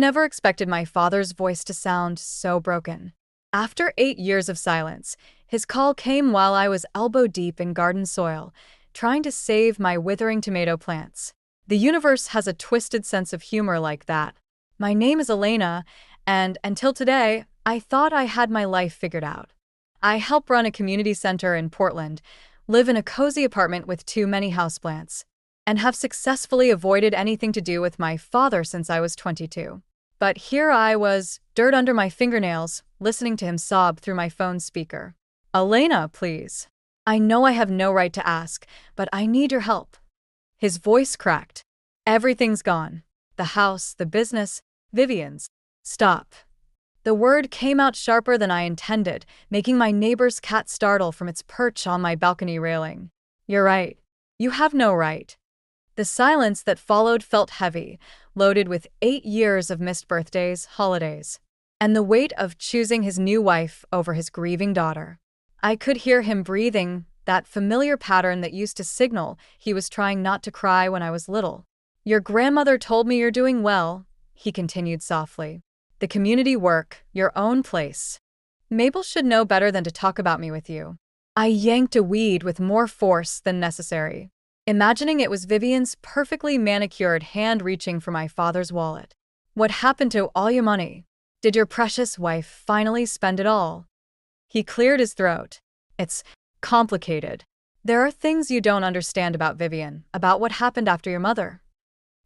never expected my father's voice to sound so broken. After 8 years of silence, his call came while I was elbow-deep in garden soil, trying to save my withering tomato plants. The universe has a twisted sense of humor like that. My name is Elena, and until today, I thought I had my life figured out. I help run a community center in Portland, live in a cozy apartment with too many houseplants, and have successfully avoided anything to do with my father since I was 22. But here I was, dirt under my fingernails, listening to him sob through my phone speaker. Elena, please. I know I have no right to ask, but I need your help. His voice cracked. Everything's gone. The house, the business, Vivian's. Stop. The word came out sharper than I intended, making my neighbor's cat startle from its perch on my balcony railing. You're right. You have no right. The silence that followed felt heavy, loaded with 8 years of missed birthdays, holidays, and the weight of choosing his new wife over his grieving daughter. I could hear him breathing, that familiar pattern that used to signal he was trying not to cry when I was little. Your grandmother told me you're doing well, he continued softly. The community work, your own place. Mabel should know better than to talk about me with you. I yanked a weed with more force than necessary, imagining it was Vivian's perfectly manicured hand reaching for my father's wallet. What happened to all your money? Did your precious wife finally spend it all? He cleared his throat. It's complicated. There are things you don't understand about Vivian, about what happened after your mother.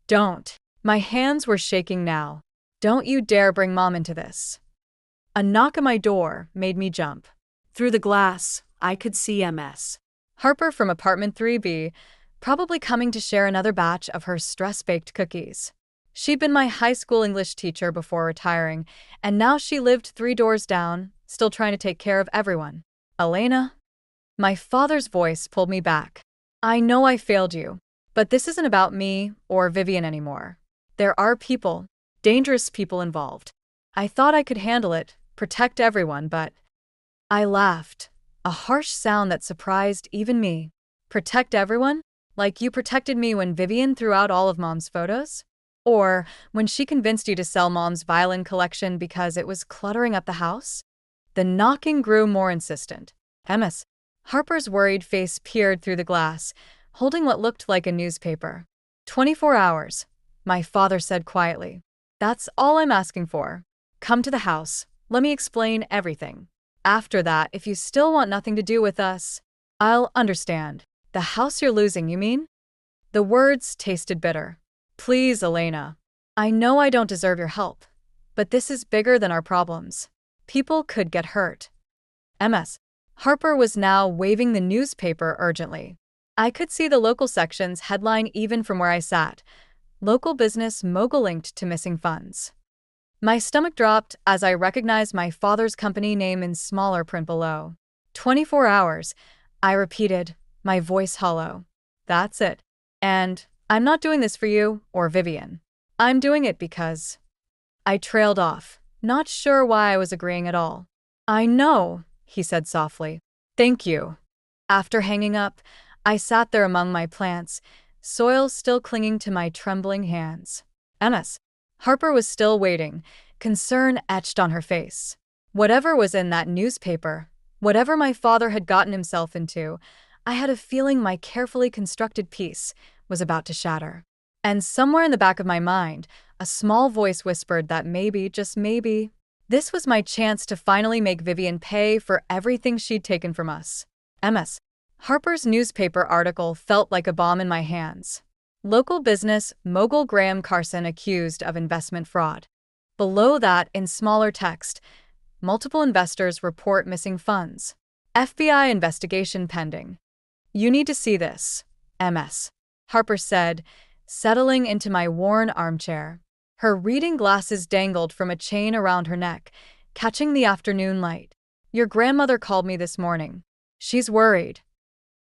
Don't. My hands were shaking now. Don't you dare bring Mom into this. A knock at my door made me jump. Through the glass, I could see Ms. Harper from apartment 3B, probably coming to share another batch of her stress-baked cookies. She'd been my high school English teacher before retiring, and now she lived 3 doors down, still trying to take care of everyone. Elena? My father's voice pulled me back. I know I failed you, but this isn't about me or Vivian anymore. There are people, dangerous people involved. I thought I could handle it, protect everyone, but I laughed, a harsh sound that surprised even me. Protect everyone? Like you protected me when Vivian threw out all of Mom's photos? Or when she convinced you to sell Mom's violin collection because it was cluttering up the house? The knocking grew more insistent. Ms. Harper's worried face peered through the glass, holding what looked like a newspaper. 24 hours, my father said quietly. That's all I'm asking for. Come to the house. Let me explain everything. After that, if you still want nothing to do with us, I'll understand. The house you're losing, you mean? The words tasted bitter. Please, Elena. I know I don't deserve your help, but this is bigger than our problems. People could get hurt. Ms. Harper was now waving the newspaper urgently. I could see the local section's headline even from where I sat. Local business mogul linked to missing funds. My stomach dropped as I recognized my father's company name in smaller print below. 24 hours, I repeated, my voice hollow. That's it. And I'm not doing this for you or Vivian. I'm doing it because... I trailed off, not sure why I was agreeing at all. I know, he said softly. Thank you. After hanging up, I sat there among my plants, soil still clinging to my trembling hands. Ms. Harper was still waiting, concern etched on her face. Whatever was in that newspaper, whatever my father had gotten himself into, I had a feeling my carefully constructed piece was about to shatter. And somewhere in the back of my mind, a small voice whispered that maybe, just maybe, this was my chance to finally make Vivian pay for everything she'd taken from us. Ms. Harper's newspaper article felt like a bomb in my hands. Local business mogul Graham Carson accused of investment fraud. Below that, in smaller text, multiple investors report missing funds. FBI investigation pending. You need to see this, Ms. Harper said, settling into my worn armchair. Her reading glasses dangled from a chain around her neck, catching the afternoon light. Your grandmother called me this morning. She's worried.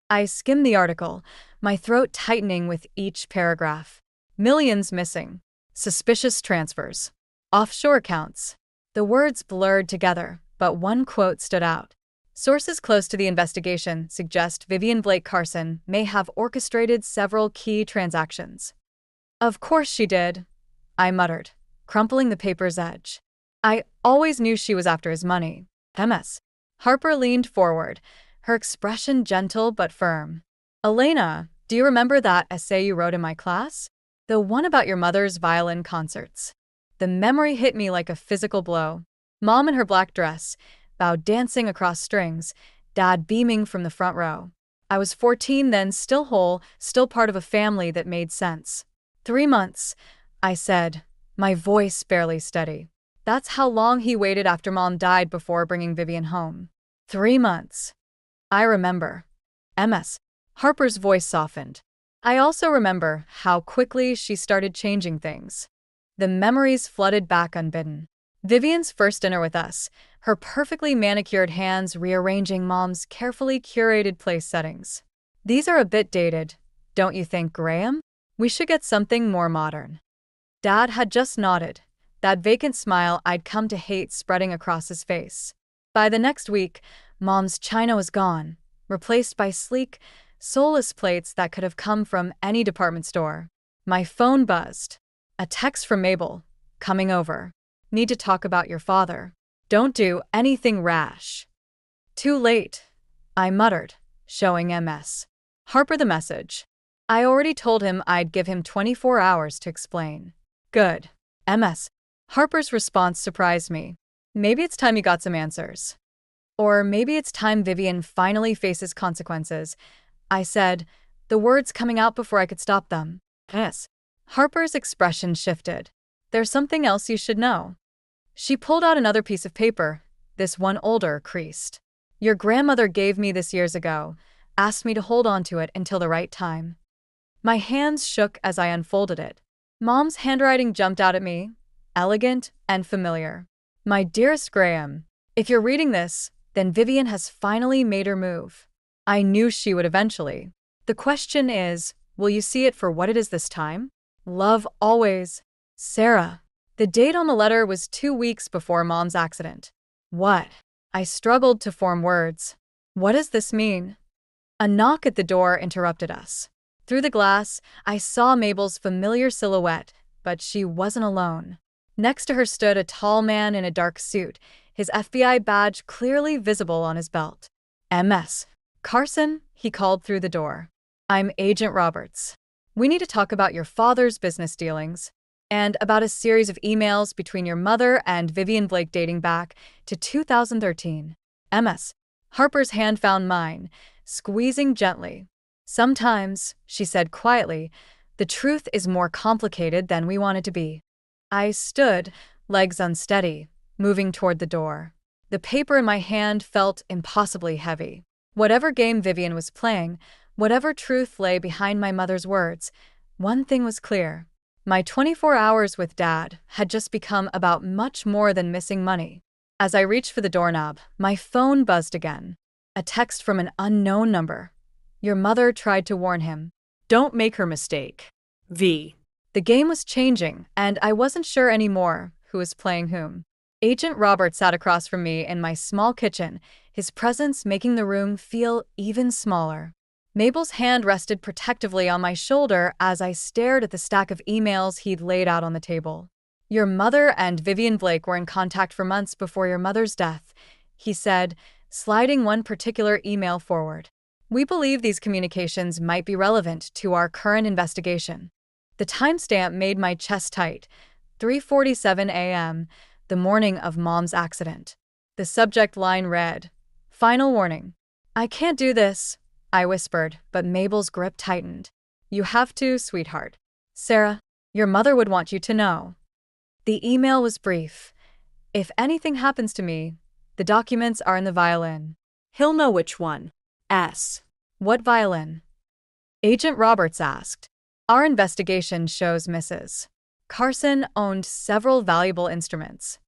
I skimmed the article, my throat tightening with each paragraph. Millions missing. Suspicious transfers. Offshore accounts. The words blurred together, but one quote stood out. Sources close to the investigation suggest Vivian Blake Carson may have orchestrated several key transactions. Of course she did, I muttered, crumpling the paper's edge. I always knew she was after his money. MS. Harper leaned forward, her expression gentle but firm. Elena, do you remember that essay you wrote in my class? The one about your mother's violin concerts. The memory hit me like a physical blow. Mom in her black dress, bow dancing across strings, Dad beaming from the front row. I was 14 then, still whole, still part of a family that made sense. 3 months, I said, my voice barely steady. That's how long he waited after Mom died before bringing Vivian home. 3 months. I remember. MS. Harper's voice softened. I also remember how quickly she started changing things. The memories flooded back unbidden. Vivian's first dinner with us, her perfectly manicured hands rearranging Mom's carefully curated place settings. These are a bit dated, don't you think, Graham? We should get something more modern. Dad had just nodded, that vacant smile I'd come to hate spreading across his face. By the next week, Mom's china was gone, replaced by sleek, soulless plates that could have come from any department store. My phone buzzed. A text from Mabel. Coming over. Need to talk about your father. Don't do anything rash. Too late, I muttered, showing MS. Harper the message. I already told him I'd give him 24 hours to explain. Good. MS. Harper's response surprised me. Maybe it's time you got some answers. Or maybe it's time Vivian finally faces consequences. I said, the words coming out before I could stop them. Yes. Harper's expression shifted. There's something else you should know. She pulled out another piece of paper, this one older, creased. Your grandmother gave me this years ago, asked me to hold on to it until the right time. My hands shook as I unfolded it. Mom's handwriting jumped out at me, elegant and familiar. My dearest Graham, if you're reading this, then Vivian has finally made her move. I knew she would eventually. The question is, will you see it for what it is this time? Love always. Sarah. The date on the letter was 2 weeks before Mom's accident. What? I struggled to form words. What does this mean? A knock at the door interrupted us. Through the glass, I saw Mabel's familiar silhouette, but she wasn't alone. Next to her stood a tall man in a dark suit, his FBI badge clearly visible on his belt. MS. Carson, he called through the door. I'm Agent Roberts. We need to talk about your father's business dealings and about a series of emails between your mother and Vivian Blake dating back to 2013. MS. Harper's hand found mine, squeezing gently. Sometimes, she said quietly, the truth is more complicated than we want it to be. I stood, legs unsteady, moving toward the door. The paper in my hand felt impossibly heavy. Whatever game Vivian was playing, whatever truth lay behind my mother's words, one thing was clear. My 24 hours with Dad had just become about much more than missing money. As I reached for the doorknob, my phone buzzed again. A text from an unknown number. Your mother tried to warn him. Don't make her mistake. V. The game was changing, and I wasn't sure anymore who was playing whom. Agent Robert sat across from me in my small kitchen, his presence making the room feel even smaller. Mabel's hand rested protectively on my shoulder as I stared at the stack of emails he'd laid out on the table. Your mother and Vivian Blake were in contact for months before your mother's death, he said, sliding one particular email forward. We believe these communications might be relevant to our current investigation. The timestamp made my chest tight. 3:47 a.m., the morning of Mom's accident. The subject line read, Final warning. I can't do this, I whispered, but Mabel's grip tightened. You have to, sweetheart. Sarah, your mother would want you to know. The email was brief. If anything happens to me, the documents are in the violin. He'll know which one. S. What violin? Agent Roberts asked. Our investigation shows Mrs. Carson owned several valuable instruments.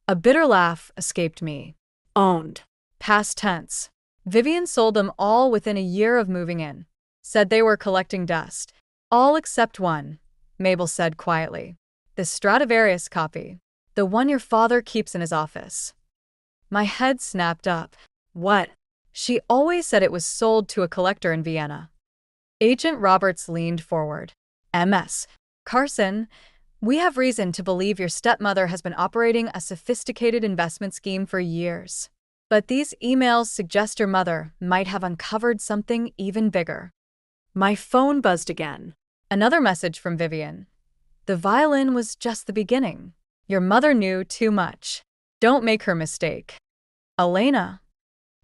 A bitter laugh escaped me. Owned. Past tense. Vivian sold them all within a year of moving in. Said they were collecting dust. All except one, Mabel said quietly. The Stradivarius copy. The one your father keeps in his office. My head snapped up. What? She always said it was sold to a collector in Vienna. Agent Roberts leaned forward. MS. Carson, We have reason to believe your stepmother has been operating a sophisticated investment scheme for years. But these emails suggest your mother might have uncovered something even bigger. My phone buzzed again. Another message from Vivian. The violin was just the beginning. Your mother knew too much. Don't make her mistake. Elena.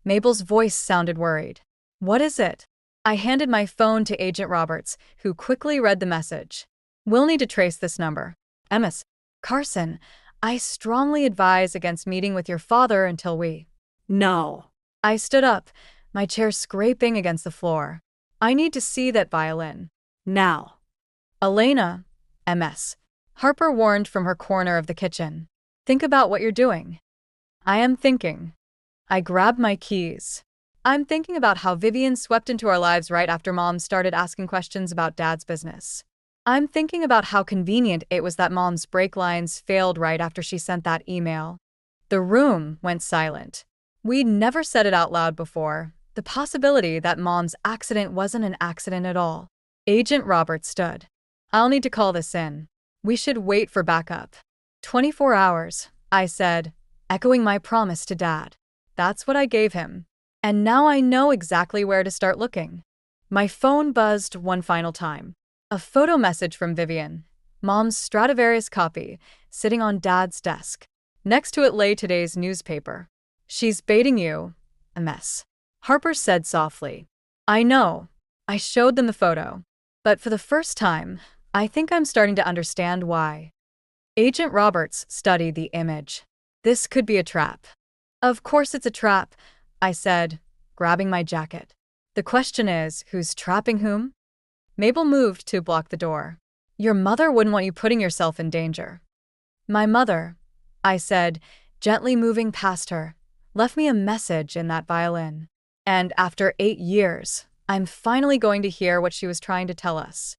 Mabel's voice sounded worried. What is it? I handed my phone to Agent Roberts, who quickly read the message. We'll need to trace this number. MS. Carson, I strongly advise against meeting with your father until we... No. I stood up, my chair scraping against the floor. I need to see that violin. Now. Elena. MS. Harper warned from her corner of the kitchen. Think about what you're doing. I am thinking. I grabbed my keys. I'm thinking about how Vivian swept into our lives right after Mom started asking questions about Dad's business. I'm thinking about how convenient it was that Mom's brake lines failed right after she sent that email. The room went silent. We'd never said it out loud before, the possibility that Mom's accident wasn't an accident at all. Agent Roberts stood. I'll need to call this in. We should wait for backup. 24 hours, I said, echoing my promise to Dad. That's what I gave him. And now I know exactly where to start looking. My phone buzzed one final time. A photo message from Vivian, Mom's Stradivarius copy, sitting on Dad's desk. Next to it lay today's newspaper. She's baiting you. A mess. Harper said softly. I know. I showed them the photo. But for the first time, I think I'm starting to understand why. Agent Roberts studied the image. This could be a trap. Of course it's a trap, I said, grabbing my jacket. The question is, who's trapping whom? Mabel moved to block the door. Your mother wouldn't want you putting yourself in danger. My mother, I said, gently moving past her, left me a message in that violin. And after 8 years, I'm finally going to hear what she was trying to tell us.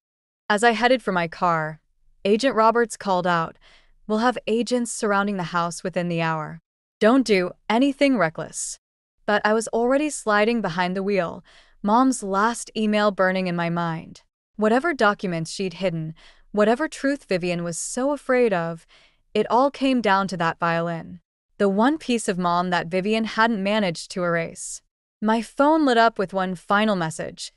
As I headed for my car, Agent Roberts called out, We'll have agents surrounding the house within the hour. Don't do anything reckless. But I was already sliding behind the wheel, Mom's last email burning in my mind. Whatever documents she'd hidden, whatever truth Vivian was so afraid of, it all came down to that violin. The one piece of Mom that Vivian hadn't managed to erase. My phone lit up with one final message.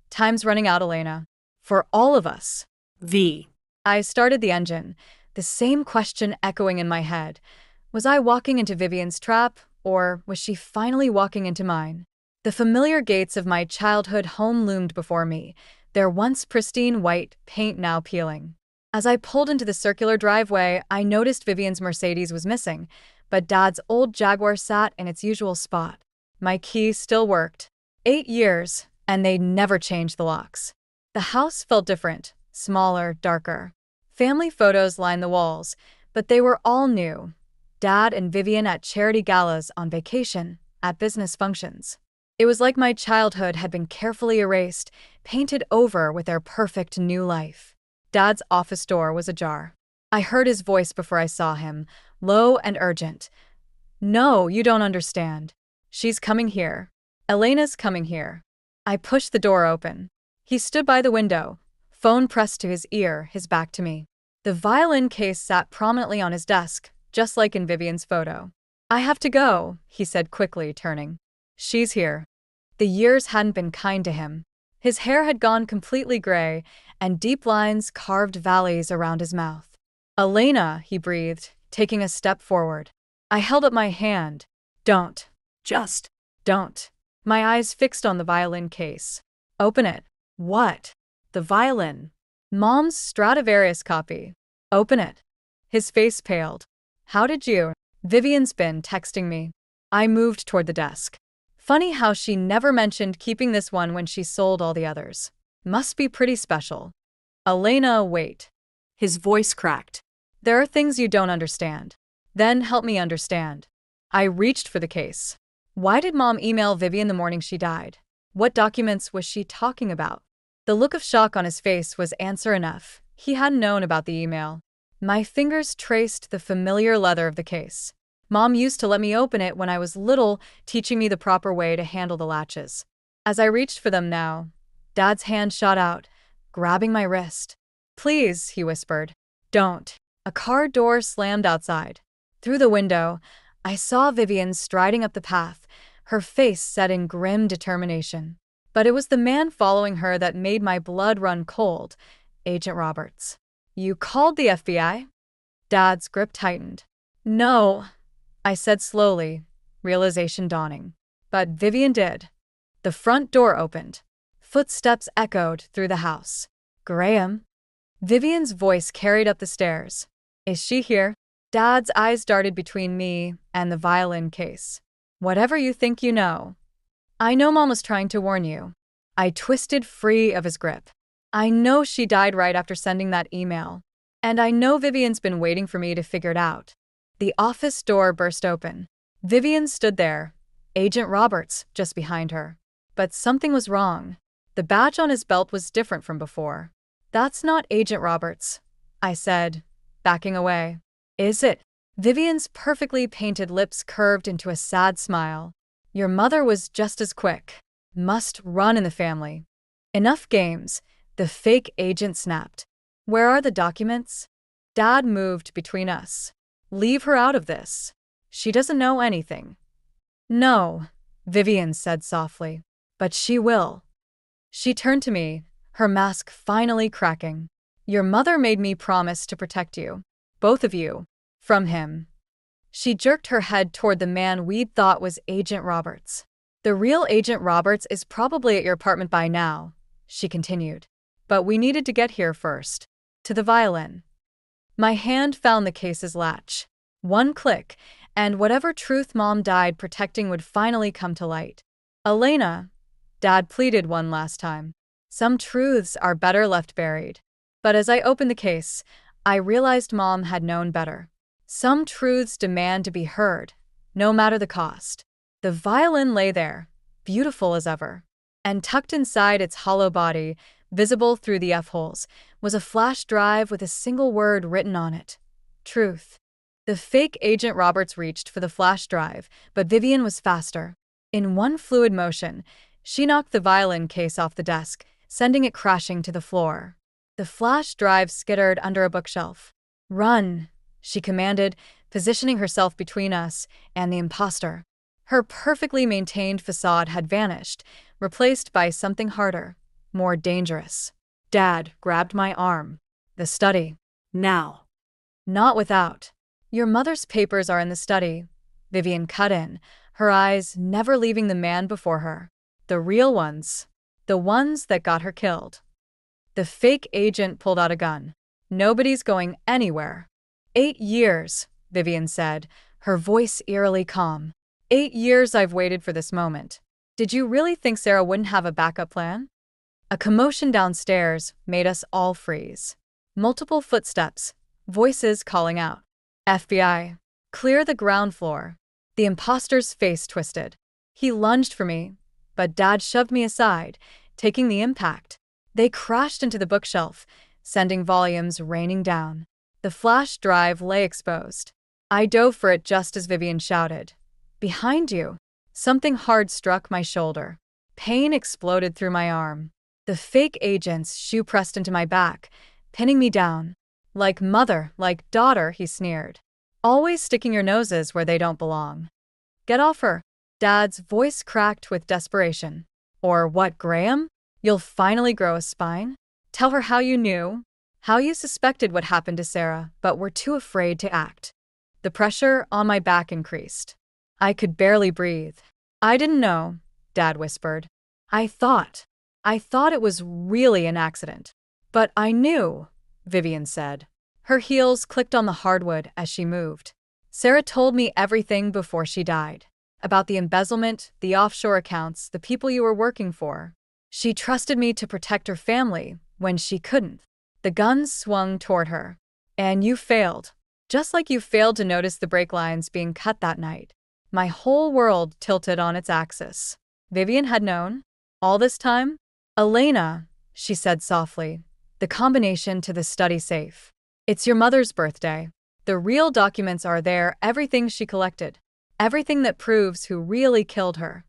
Time's running out, Elena. For all of us. V. I started the engine, the same question echoing in my head. Was I walking into Vivian's trap, or was she finally walking into mine? The familiar gates of my childhood home loomed before me, their once pristine white paint now peeling. As I pulled into the circular driveway, I noticed Vivian's Mercedes was missing, but Dad's old Jaguar sat in its usual spot. My key still worked. 8 years, and they'd never changed the locks. The house felt different, smaller, darker. Family photos lined the walls, but they were all new. Dad and Vivian at charity galas, on vacation, at business functions. It was like my childhood had been carefully erased, painted over with their perfect new life. Dad's office door was ajar. I heard his voice before I saw him, low and urgent. No, you don't understand. She's coming here. Elena's coming here. I pushed the door open. He stood by the window, phone pressed to his ear, his back to me. The violin case sat prominently on his desk, just like in Vivian's photo. I have to go, he said quickly, turning. She's here. The years hadn't been kind to him. His hair had gone completely gray, and deep lines carved valleys around his mouth. Elena, he breathed, taking a step forward. I held up my hand. Don't. Just. Don't. My eyes fixed on the violin case. Open it. What? The violin. Mom's Stradivarius copy. Open it. His face paled. How did you? Vivian's been texting me. I moved toward the desk. Funny how she never mentioned keeping this one when she sold all the others. Must be pretty special. Elena, wait. His voice cracked. There are things you don't understand. Then help me understand. I reached for the case. Why did Mom email Vivian the morning she died? What documents was she talking about? The look of shock on his face was answer enough. He hadn't known about the email. My fingers traced the familiar leather of the case. Mom used to let me open it when I was little, teaching me the proper way to handle the latches. As I reached for them now, Dad's hand shot out, grabbing my wrist. Please, he whispered. Don't. A car door slammed outside. Through the window, I saw Vivian striding up the path, her face set in grim determination. But it was the man following her that made my blood run cold. Agent Roberts. You called the FBI? Dad's grip tightened. No, I said slowly, realization dawning. But Vivian did. The front door opened. Footsteps echoed through the house. Graham? Vivian's voice carried up the stairs. Is she here? Dad's eyes darted between me and the violin case. Whatever you think you know. I know Mom was trying to warn you. I twisted free of his grip. I know she died right after sending that email. And I know Vivian's been waiting for me to figure it out. The office door burst open. Vivian stood there, Agent Roberts just behind her. But something was wrong. The badge on his belt was different from before. That's not Agent Roberts, I said, backing away. Is it? Vivian's perfectly painted lips curved into a sad smile. Your mother was just as quick. Must run in the family. Enough games, the fake agent snapped. Where are the documents? Dad moved between us. Leave her out of this. She doesn't know anything. No, Vivian said softly. But she will. She turned to me, her mask finally cracking. Your mother made me promise to protect you. Both of you. From him. She jerked her head toward the man we'd thought was Agent Roberts. The real Agent Roberts is probably at your apartment by now, she continued. But we needed to get here first. To the violin. My hand found the case's latch. One click, and whatever truth Mom died protecting would finally come to light. Elena, Dad pleaded one last time. Some truths are better left buried. But as I opened the case, I realized Mom had known better. Some truths demand to be heard, no matter the cost. The violin lay there, beautiful as ever. And tucked inside its hollow body, visible through the F-holes, was a flash drive with a single word written on it. Truth. The fake Agent Roberts reached for the flash drive, but Vivian was faster. In one fluid motion, she knocked the violin case off the desk, sending it crashing to the floor. The flash drive skittered under a bookshelf. Run, she commanded, positioning herself between us and the imposter. Her perfectly maintained facade had vanished, replaced by something harder, more dangerous. Dad grabbed my arm. The study. Now. Not without. Your mother's papers are in the study, Vivian cut in, her eyes never leaving the man before her. The real ones. The ones that got her killed. The fake agent pulled out a gun. Nobody's going anywhere. 8 years, Vivian said, her voice eerily calm. 8 years I've waited for this moment. Did you really think Sarah wouldn't have a backup plan? A commotion downstairs made us all freeze. Multiple footsteps, voices calling out. FBI. Clear the ground floor. The imposter's face twisted. He lunged for me, but Dad shoved me aside, taking the impact. They crashed into the bookshelf, sending volumes raining down. The flash drive lay exposed. I dove for it just as Vivian shouted. Behind you. Something hard struck my shoulder. Pain exploded through my arm. The fake agent's shoe pressed into my back, pinning me down. Like mother, like daughter, he sneered. Always sticking your noses where they don't belong. Get off her. Dad's voice cracked with desperation. Or what, Graham? You'll finally grow a spine? Tell her how you knew, how you suspected what happened to Sarah, but were too afraid to act. The pressure on my back increased. I could barely breathe. I didn't know, Dad whispered. I thought it was really an accident. But I knew, Vivian said. Her heels clicked on the hardwood as she moved. Sarah told me everything before she died. About the embezzlement, the offshore accounts, the people you were working for. She trusted me to protect her family when she couldn't. The guns swung toward her. And you failed. Just like you failed to notice the brake lines being cut that night. My whole world tilted on its axis. Vivian had known? All this time? Elena, she said softly. The combination to the study safe. It's your mother's birthday. The real documents are there, everything she collected. Everything that proves who really killed her.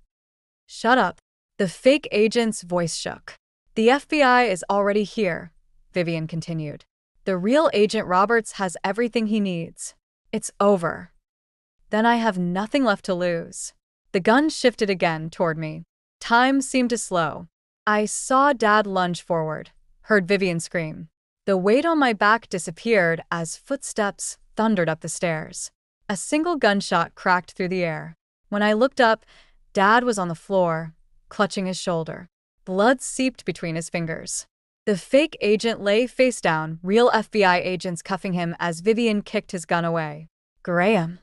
Shut up. The fake agent's voice shook. The FBI is already here, Vivian continued. The real Agent Roberts has everything he needs. It's over. Then I have nothing left to lose. The gun shifted again toward me. Time seemed to slow. I saw Dad lunge forward, heard Vivian scream. The weight on my back disappeared as footsteps thundered up the stairs. A single gunshot cracked through the air. When I looked up, Dad was on the floor, clutching his shoulder. Blood seeped between his fingers. The fake agent lay face down, real FBI agents cuffing him as Vivian kicked his gun away. Graham.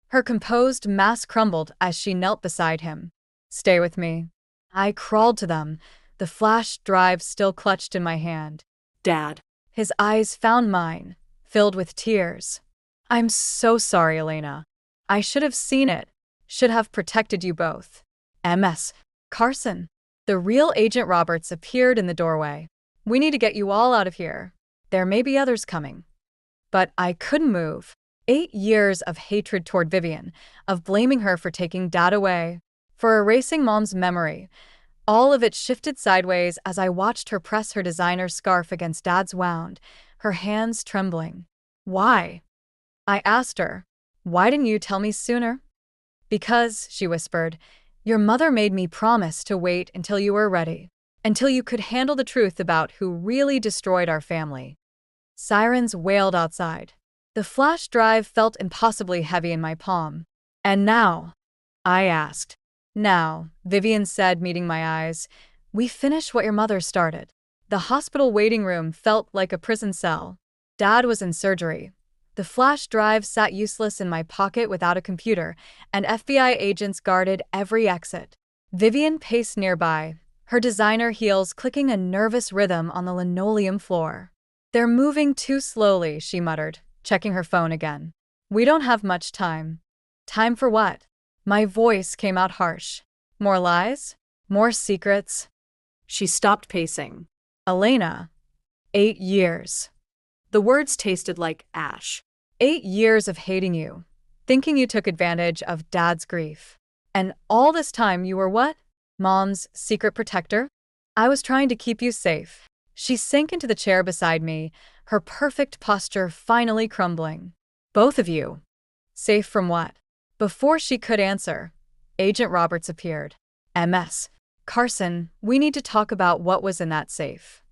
Her composed mask crumbled as she knelt beside him. Stay with me. I crawled to them, the flash drive still clutched in my hand. Dad. His eyes found mine, filled with tears. I'm so sorry, Elena. I should have seen it. Should have protected you both. MS. Carson. The real Agent Roberts appeared in the doorway. We need to get you all out of here. There may be others coming. But I couldn't move. 8 years of hatred toward Vivian, of blaming her for taking Dad away, for erasing Mom's memory. All of it shifted sideways as I watched her press her designer scarf against Dad's wound, her hands trembling. Why? I asked her. Why didn't you tell me sooner? Because, she whispered, your mother made me promise to wait until you were ready, until you could handle the truth about who really destroyed our family. Sirens wailed outside. The flash drive felt impossibly heavy in my palm. And now? I asked. Now, Vivian said, meeting my eyes, we finish what your mother started. The hospital waiting room felt like a prison cell. Dad was in surgery. The flash drive sat useless in my pocket without a computer, and FBI agents guarded every exit. Vivian paced nearby, her designer heels clicking a nervous rhythm on the linoleum floor. They're moving too slowly, she muttered, checking her phone again. We don't have much time. Time for what? My voice came out harsh. More lies? More secrets? She stopped pacing. Elena. 8 years. The words tasted like ash. 8 years of hating you, thinking you took advantage of Dad's grief. And all this time you were what? Mom's secret protector? I was trying to keep you safe. She sank into the chair beside me, her perfect posture finally crumbling. Both of you. Safe from what? Before she could answer, Agent Roberts appeared. MS. Carson, we need to talk about what was in that safe.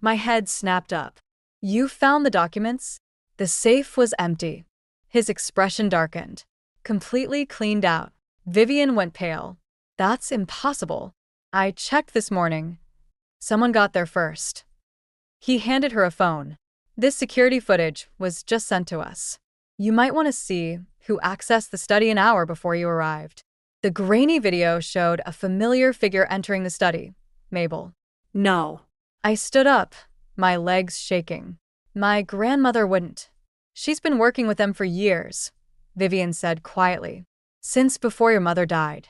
My head snapped up. You found the documents? The safe was empty. His expression darkened. Completely cleaned out. Vivian went pale. That's impossible. I checked this morning. Someone got there first. He handed her a phone. This security footage was just sent to us. You might want to see who accessed the study an hour before you arrived. The grainy video showed a familiar figure entering the study. Mabel. No. I stood up, my legs shaking. My grandmother wouldn't. She's been working with them for years, Vivian said quietly. Since before your mother died.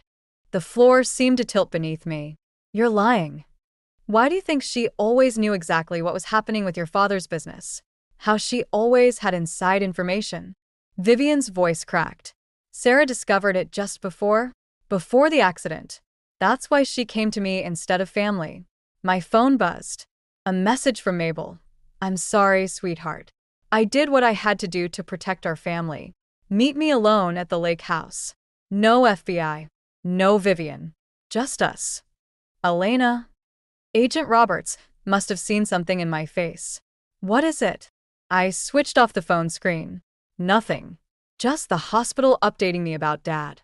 The floor seemed to tilt beneath me. You're lying. Why do you think she always knew exactly what was happening with your father's business? How she always had inside information? Vivian's voice cracked. Sarah discovered it just before the accident. That's why she came to me instead of family. My phone buzzed. A message from Mabel. I'm sorry, sweetheart. I did what I had to do to protect our family. Meet me alone at the lake house. No FBI. No Vivian. Just us. Elena. Agent Roberts must have seen something in my face. What is it? I switched off the phone screen. Nothing. Just the hospital updating me about Dad.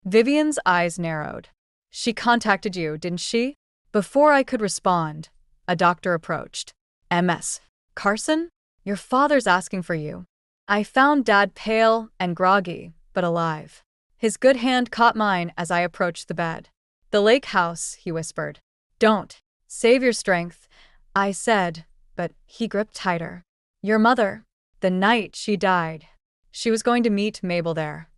Vivian's eyes narrowed. She contacted you, didn't she? Before I could respond, a doctor approached. MS. Carson? Your father's asking for you. I found Dad pale and groggy, but alive. His good hand caught mine as I approached the bed. The lake house, he whispered. Don't. Save your strength, I said, but he gripped tighter. Your mother. The night she died. She was going to meet Mabel there.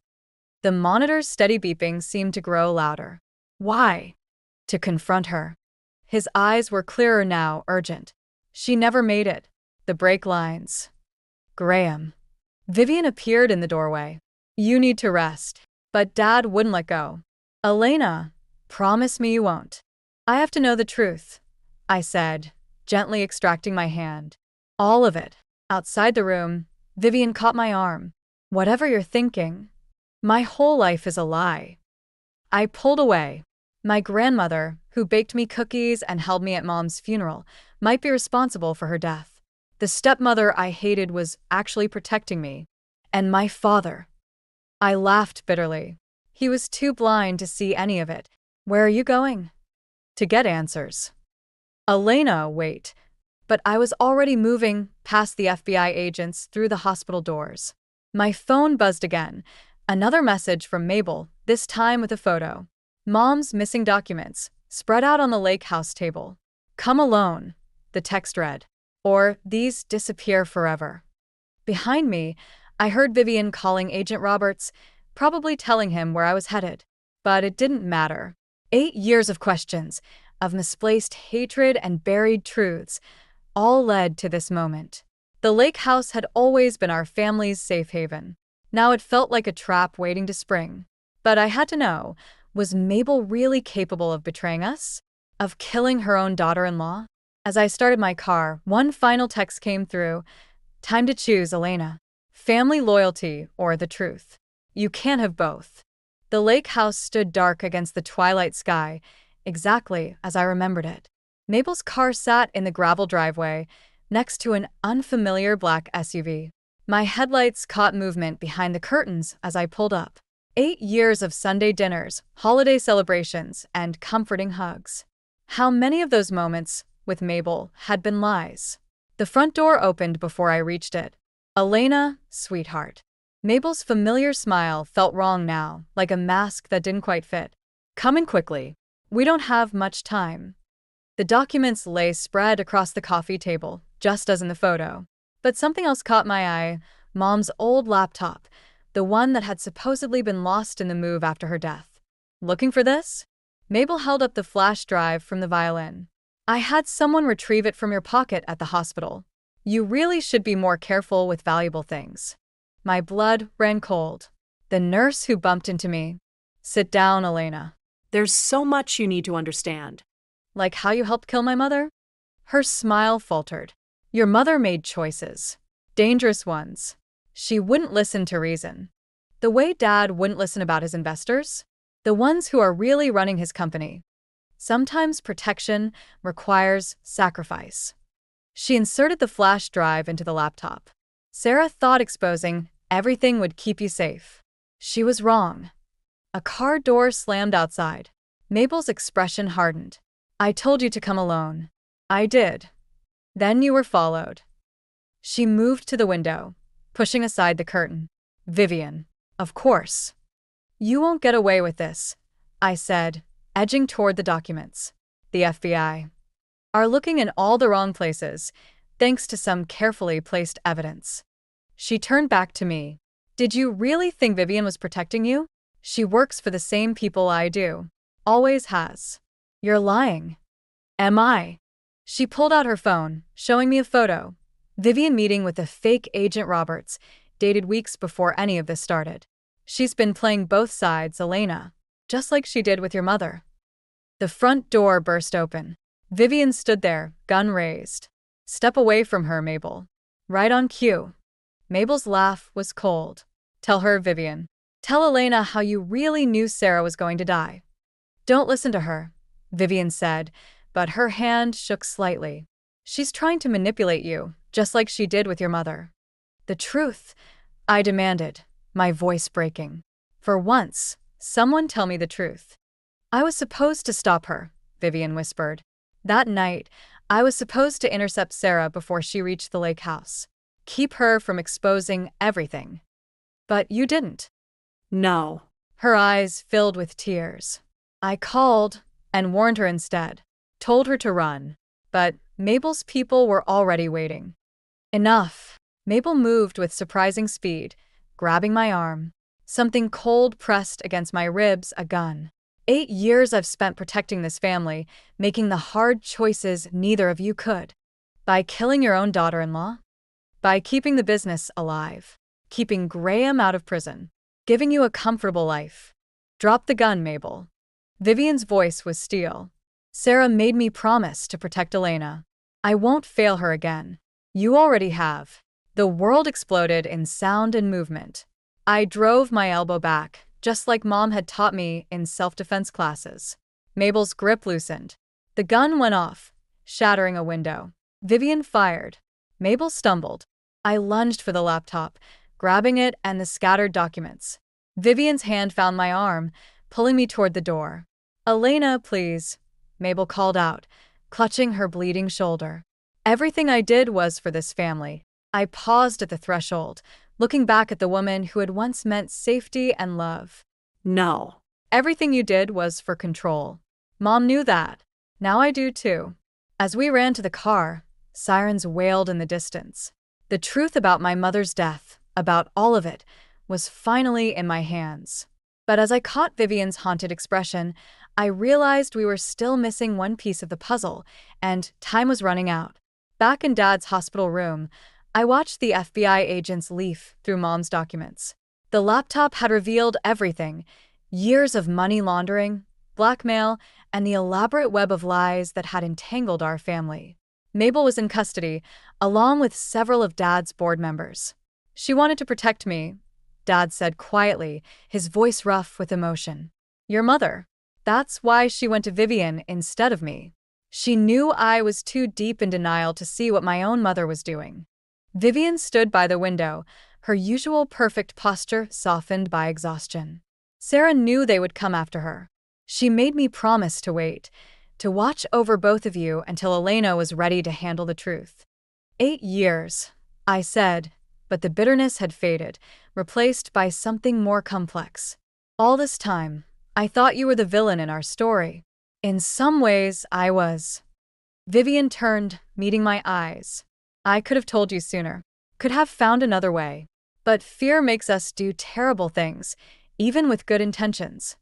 The monitor's steady beeping seemed to grow louder. Why? To confront her. His eyes were clearer now, urgent. She never made it. The brake lines. Graham. Vivian appeared in the doorway. You need to rest. But Dad wouldn't let go. Elena, promise me you won't. I have to know the truth, I said, gently extracting my hand. All of it. Outside the room, Vivian caught my arm. Whatever you're thinking, my whole life is a lie. I pulled away. My grandmother, who baked me cookies and held me at Mom's funeral, might be responsible for her death. The stepmother I hated was actually protecting me. And my father. I laughed bitterly. He was too blind to see any of it. Where are you going? To get answers. Elena, wait. But I was already moving past the FBI agents through the hospital doors. My phone buzzed again. Another message from Mabel, this time with a photo. Mom's missing documents, spread out on the lake house table. Come alone, the text read. Or these disappear forever. Behind me, I heard Vivian calling Agent Roberts, probably telling him where I was headed. But it didn't matter. 8 years of questions, of misplaced hatred and buried truths, all led to this moment. The lake house had always been our family's safe haven. Now it felt like a trap waiting to spring. But I had to know, was Mabel really capable of betraying us? Of killing her own daughter-in-law? As I started my car, one final text came through. Time to choose, Elena. Family loyalty or the truth. You can't have both. The lake house stood dark against the twilight sky, exactly as I remembered it. Mabel's car sat in the gravel driveway, next to an unfamiliar black SUV. My headlights caught movement behind the curtains as I pulled up. 8 years of Sunday dinners, holiday celebrations, and comforting hugs. How many of those moments with Mabel had been lies? The front door opened before I reached it. Elena, sweetheart. Mabel's familiar smile felt wrong now, like a mask that didn't quite fit. Come in quickly. We don't have much time. The documents lay spread across the coffee table, just as in the photo. But something else caught my eye. Mom's old laptop, the one that had supposedly been lost in the move after her death. Looking for this? Mabel held up the flash drive from the violin. I had someone retrieve it from your pocket at the hospital. You really should be more careful with valuable things. My blood ran cold. The nurse who bumped into me. Sit down, Elena. There's so much you need to understand. Like how you helped kill my mother? Her smile faltered. Your mother made choices. Dangerous ones. She wouldn't listen to reason. The way Dad wouldn't listen about his investors. The ones who are really running his company. Sometimes protection requires sacrifice. She inserted the flash drive into the laptop. Sarah thought exposing everything would keep you safe. She was wrong. A car door slammed outside. Mabel's expression hardened. I told you to come alone. I did. Then you were followed. She moved to the window, pushing aside the curtain. Vivian, of course. You won't get away with this, I said, edging toward the documents. The FBI are looking in all the wrong places, thanks to some carefully placed evidence. She turned back to me. Did you really think Vivian was protecting you? She works for the same people I do. Always has. You're lying. Am I? She pulled out her phone, showing me a photo. Vivian meeting with a fake Agent Roberts, dated weeks before any of this started. She's been playing both sides, Elena, just like she did with your mother. The front door burst open. Vivian stood there, gun raised. Step away from her, Mabel. Right on cue. Mabel's laugh was cold. Tell her, Vivian. Tell Elena how you really knew Sarah was going to die. Don't listen to her, Vivian said, but her hand shook slightly. She's trying to manipulate you, just like she did with your mother. The truth, I demanded, my voice breaking. For once, someone tell me the truth. I was supposed to stop her, Vivian whispered. That night, I was supposed to intercept Sarah before she reached the lake house. Keep her from exposing everything. But you didn't. No. Her eyes filled with tears. I called and warned her instead. Told her to run. But Mabel's people were already waiting. Enough. Mabel moved with surprising speed, grabbing my arm. Something cold pressed against my ribs, a gun. 8 years I've spent protecting this family, making the hard choices neither of you could. By killing your own daughter-in-law. By keeping the business alive. Keeping Graham out of prison. Giving you a comfortable life. Drop the gun, Mabel. Vivian's voice was steel. Sarah made me promise to protect Elena. I won't fail her again. You already have. The world exploded in sound and movement. I drove my elbow back, just like Mom had taught me in self-defense classes. Mabel's grip loosened. The gun went off, shattering a window. Vivian fired. Mabel stumbled. I lunged for the laptop, grabbing it and the scattered documents. Vivian's hand found my arm, pulling me toward the door. "Elena, please," Mabel called out, clutching her bleeding shoulder. Everything I did was for this family. I paused at the threshold, looking back at the woman who had once meant safety and love. No. Everything you did was for control. Mom knew that. Now I do too. As we ran to the car, sirens wailed in the distance. The truth about my mother's death, about all of it, was finally in my hands. But as I caught Vivian's haunted expression, I realized we were still missing one piece of the puzzle, and time was running out. Back in Dad's hospital room, I watched the FBI agents leaf through Mom's documents. The laptop had revealed everything: years of money laundering, blackmail, and the elaborate web of lies that had entangled our family. Mabel was in custody, along with several of Dad's board members. "She wanted to protect me," Dad said quietly, his voice rough with emotion. "Your mother. That's why she went to Vivian instead of me. She knew I was too deep in denial to see what my own mother was doing." Vivian stood by the window, her usual perfect posture softened by exhaustion. Sarah knew they would come after her. She made me promise to wait, to watch over both of you until Elena was ready to handle the truth. 8 years, I said, but the bitterness had faded, replaced by something more complex. All this time, I thought you were the villain in our story. In some ways, I was. Vivian turned, meeting my eyes. "I could have told you sooner, could have found another way. But fear makes us do terrible things, even with good intentions."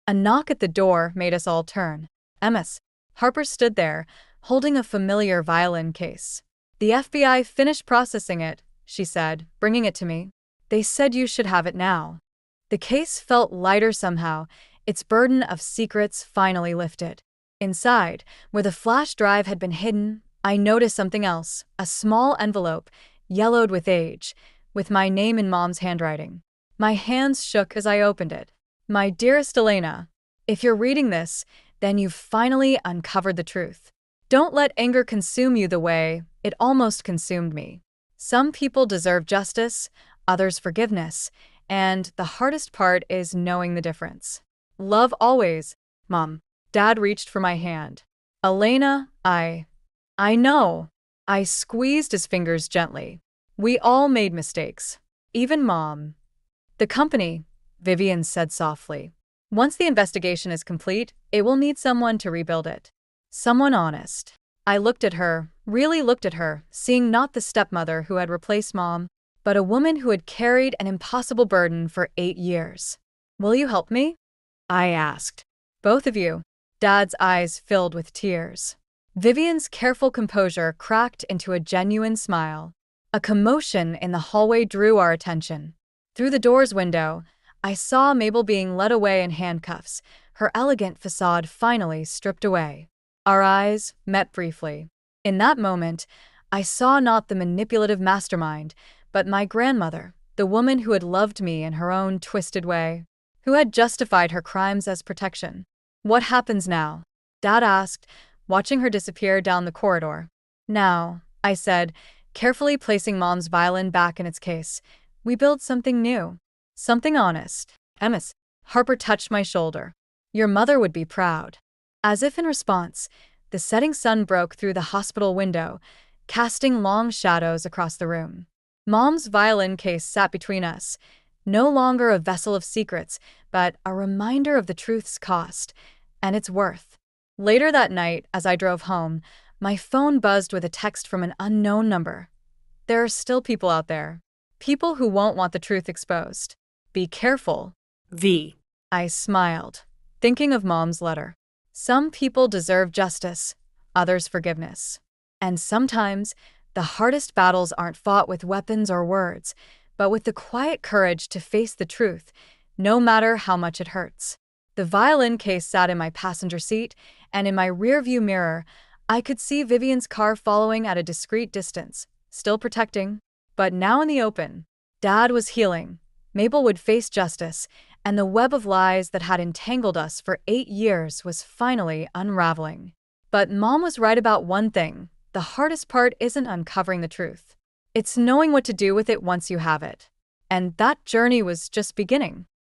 A knock at the door made us all turn. Ms. Harper stood there, holding a familiar violin case. "The FBI finished processing it," she said, bringing it to me. "They said you should have it now." The case felt lighter somehow, its burden of secrets finally lifted. Inside, where the flash drive had been hidden, I noticed something else: a small envelope, yellowed with age, with my name in Mom's handwriting. My hands shook as I opened it. "My dearest Elena, if you're reading this, then you've finally uncovered the truth. Don't let anger consume you the way it almost consumed me. Some people deserve justice, others forgiveness, and the hardest part is knowing the difference. Love always, Mom." Dad reached for my hand. "Elena, I know." I squeezed his fingers gently. "We all made mistakes. Even Mom." "The company," Vivian said softly. "Once the investigation is complete, it will need someone to rebuild it. Someone honest." I looked at her, really looked at her, seeing not the stepmother who had replaced Mom, but a woman who had carried an impossible burden for 8 years. "Will you help me?" I asked. "Both of you." Dad's eyes filled with tears. Vivian's careful composure cracked into a genuine smile. A commotion in the hallway drew our attention. Through the door's window, I saw Mabel being led away in handcuffs, her elegant facade finally stripped away. Our eyes met briefly. In that moment, I saw not the manipulative mastermind, but my grandmother, the woman who had loved me in her own twisted way, who had justified her crimes as protection. "What happens now?" Dad asked, watching her disappear down the corridor. "Now," I said, carefully placing Mom's violin back in its case, "we build something new. Something honest." "Ms. Harper touched my shoulder. "Your mother would be proud." As if in response, the setting sun broke through the hospital window, casting long shadows across the room. Mom's violin case sat between us, no longer a vessel of secrets, but a reminder of the truth's cost and its worth. Later that night, as I drove home, my phone buzzed with a text from an unknown number. "There are still people out there. People who won't want the truth exposed. Be careful." V. I smiled, thinking of Mom's letter. Some people deserve justice, others forgiveness. And sometimes, the hardest battles aren't fought with weapons or words, but with the quiet courage to face the truth, no matter how much it hurts. The violin case sat in my passenger seat, and in my rearview mirror, I could see Vivian's car following at a discreet distance, still protecting. But now in the open, Dad was healing, Mabel would face justice, and the web of lies that had entangled us for 8 years was finally unraveling. But Mom was right about one thing: the hardest part isn't uncovering the truth. It's knowing what to do with it once you have it. And that journey was just beginning.